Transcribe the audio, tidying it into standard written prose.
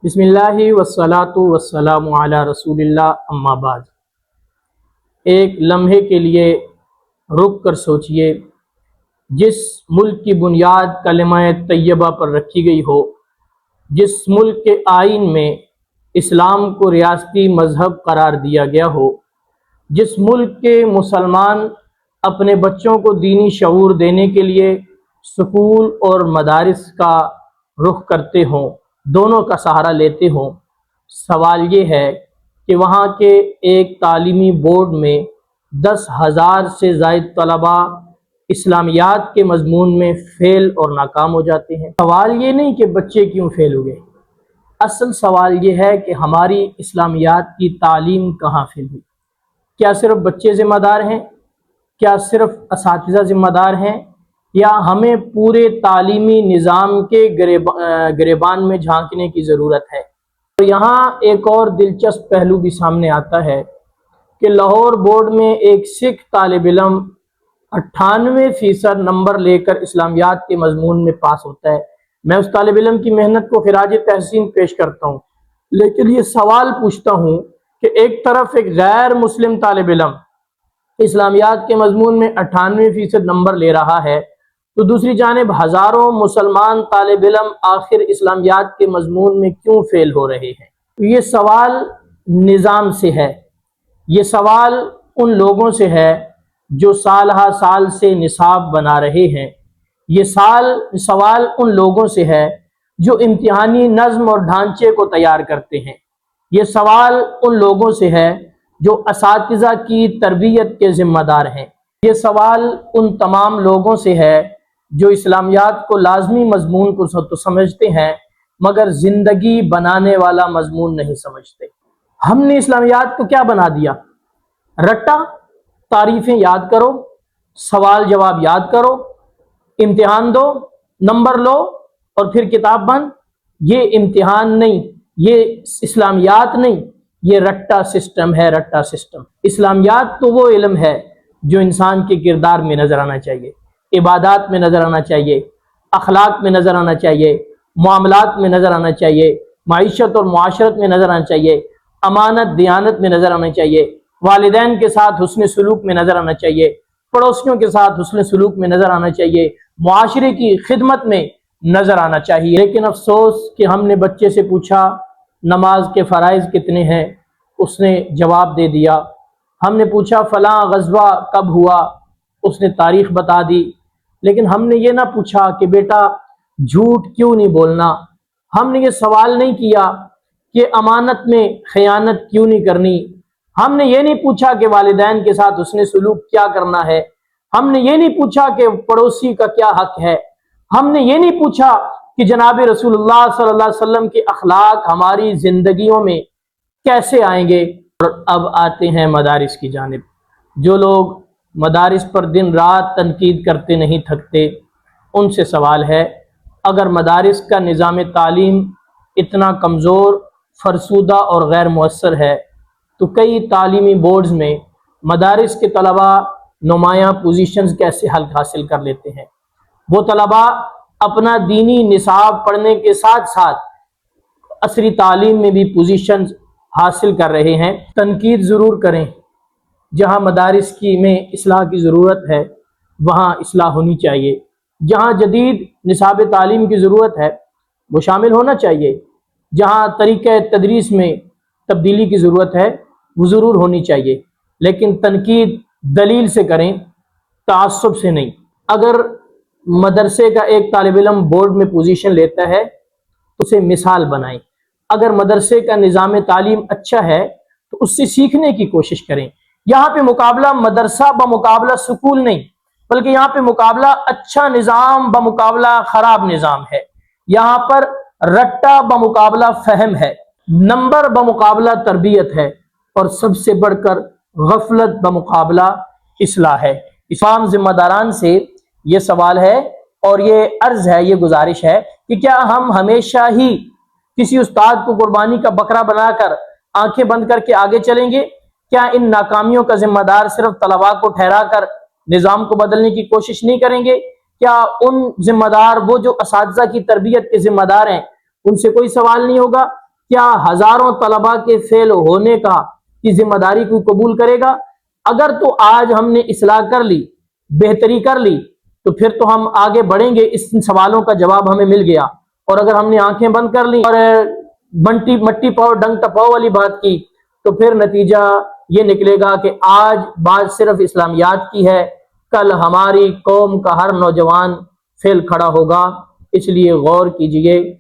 بسم اللہ والصلاۃ والسلام علی رسول اللہ اما بعد۔ ایک لمحے کے لیے رک کر سوچئے، جس ملک کی بنیاد کلمہ طیبہ پر رکھی گئی ہو، جس ملک کے آئین میں اسلام کو ریاستی مذہب قرار دیا گیا ہو، جس ملک کے مسلمان اپنے بچوں کو دینی شعور دینے کے لیے سکول اور مدارس کا رخ کرتے ہوں، دونوں کا سہارا لیتے ہوں، سوال یہ ہے کہ وہاں کے ایک تعلیمی بورڈ میں 10,000 سے زائد طلباء اسلامیات کے مضمون میں فیل اور ناکام ہو جاتے ہیں۔ سوال یہ نہیں کہ بچے کیوں فیل ہوئے، اصل سوال یہ ہے کہ ہماری اسلامیات کی تعلیم کہاں فیل ہوئی۔ کیا صرف بچے ذمہ دار ہیں؟ کیا صرف اساتذہ ذمہ دار ہیں؟ یا ہمیں پورے تعلیمی نظام کے گریبان میں جھانکنے کی ضرورت ہے؟ تو یہاں ایک اور دلچسپ پہلو بھی سامنے آتا ہے کہ لاہور بورڈ میں ایک سکھ طالب علم 98% نمبر لے کر اسلامیات کے مضمون میں پاس ہوتا ہے۔ میں اس طالب علم کی محنت کو خراج تحسین پیش کرتا ہوں، لیکن یہ سوال پوچھتا ہوں کہ ایک طرف ایک غیر مسلم طالب علم اسلامیات کے مضمون میں 98% نمبر لے رہا ہے، تو دوسری جانب ہزاروں مسلمان طالب علم آخر اسلامیات کے مضمون میں کیوں فیل ہو رہے ہیں؟ یہ سوال نظام سے ہے، یہ سوال ان لوگوں سے ہے جو سال ہا سال سے نصاب بنا رہے ہیں، یہ سوال ان لوگوں سے ہے جو امتحانی نظم اور ڈھانچے کو تیار کرتے ہیں، یہ سوال ان لوگوں سے ہے جو اساتذہ کی تربیت کے ذمہ دار ہیں، یہ سوال ان تمام لوگوں سے ہے جو اسلامیات کو لازمی مضمون کو تو سمجھتے ہیں مگر زندگی بنانے والا مضمون نہیں سمجھتے۔ ہم نے اسلامیات کو کیا بنا دیا؟ رٹا، تعریفیں یاد کرو، سوال جواب یاد کرو، امتحان دو، نمبر لو اور پھر کتاب بند۔ یہ امتحان نہیں، یہ اسلامیات نہیں، یہ رٹا سسٹم ہے، رٹا سسٹم۔ اسلامیات تو وہ علم ہے جو انسان کے کردار میں نظر آنا چاہیے، عبادات میں نظر آنا چاہیے، اخلاق میں نظر آنا چاہیے، معاملات میں نظر آنا چاہیے، معیشت اور معاشرت میں نظر آنا چاہیے، امانت دیانت میں نظر آنا چاہیے، والدین کے ساتھ حسن سلوک میں نظر آنا چاہیے، پڑوسیوں کے ساتھ حسن سلوک میں نظر آنا چاہیے، معاشرے کی خدمت میں نظر آنا چاہیے۔ لیکن افسوس کہ ہم نے بچے سے پوچھا نماز کے فرائض کتنے ہیں، اس نے جواب دے دیا۔ ہم نے پوچھا فلاں غزوہ کب ہوا، اس نے تاریخ بتا دی۔ لیکن ہم نے یہ نہ پوچھا کہ بیٹا جھوٹ کیوں نہیں بولنا، ہم نے یہ سوال نہیں کیا کہ امانت میں خیانت کیوں نہیں کرنی، ہم نے یہ نہیں پوچھا کہ والدین کے ساتھ حسن سلوک کیا کرنا ہے، ہم نے یہ نہیں پوچھا کہ پڑوسی کا کیا حق ہے، ہم نے یہ نہیں پوچھا کہ جناب رسول اللہ صلی اللہ علیہ وسلم کے اخلاق ہماری زندگیوں میں کیسے آئیں گے۔ اور اب آتے ہیں مدارس کی جانب۔ جو لوگ مدارس پر دن رات تنقید کرتے نہیں تھکتے، ان سے سوال ہے اگر مدارس کا نظام تعلیم اتنا کمزور، فرسودہ اور غیر مؤثر ہے تو کئی تعلیمی بورڈز میں مدارس کے طلباء نمایاں پوزیشنز کیسے حاصل کر لیتے ہیں؟ وہ طلباء اپنا دینی نصاب پڑھنے کے ساتھ ساتھ عصری تعلیم میں بھی پوزیشنز حاصل کر رہے ہیں۔ تنقید ضرور کریں، جہاں مدارس میں اصلاح کی ضرورت ہے وہاں اصلاح ہونی چاہیے، جہاں جدید نصاب تعلیم کی ضرورت ہے وہ شامل ہونا چاہیے، جہاں طریقہ تدریس میں تبدیلی کی ضرورت ہے وہ ضرور ہونی چاہیے، لیکن تنقید دلیل سے کریں، تعصب سے نہیں۔ اگر مدرسے کا ایک طالب علم بورڈ میں پوزیشن لیتا ہے تو اسے مثال بنائیں۔ اگر مدرسے کا نظام تعلیم اچھا ہے تو اس سے سیکھنے کی کوشش کریں۔ یہاں پہ مقابلہ مدرسہ بمقابلہ سکول نہیں، بلکہ یہاں پہ مقابلہ اچھا نظام بمقابلہ خراب نظام ہے۔ یہاں پر رٹا بمقابلہ فہم ہے، نمبر بمقابلہ تربیت ہے، اور سب سے بڑھ کر غفلت بمقابلہ اصلاح ہے۔ تمام ذمہ داران سے یہ سوال ہے اور یہ عرض ہے، یہ گزارش ہے کہ کیا ہم ہمیشہ ہی کسی استاد کو قربانی کا بکرا بنا کر آنکھیں بند کر کے آگے چلیں گے؟ کیا ان ناکامیوں کا ذمہ دار صرف طلباء کو ٹھہرا کر نظام کو بدلنے کی کوشش نہیں کریں گے؟ کیا ان ذمہ دار وہ جو اساتذہ کی تربیت کے ذمہ دار ہیں ان سے کوئی سوال نہیں ہوگا کیا ہزاروں طلباء کے فیل ہونے کی ذمہ داری کوئی قبول کرے گا؟ اگر تو آج ہم نے اصلاح کر لی، بہتری کر لی، تو پھر تو ہم آگے بڑھیں گے، اس سوالوں کا جواب ہمیں مل گیا۔ اور اگر ہم نے آنکھیں بند کر لی اور مٹی پاؤ ڈنگ ٹپاؤ والی بات کی، تو پھر نتیجہ یہ نکلے گا کہ آج بات صرف اسلامیات کی ہے، کل ہماری قوم کا ہر نوجوان فیل کھڑا ہوگا۔ اس لیے غور کیجئے۔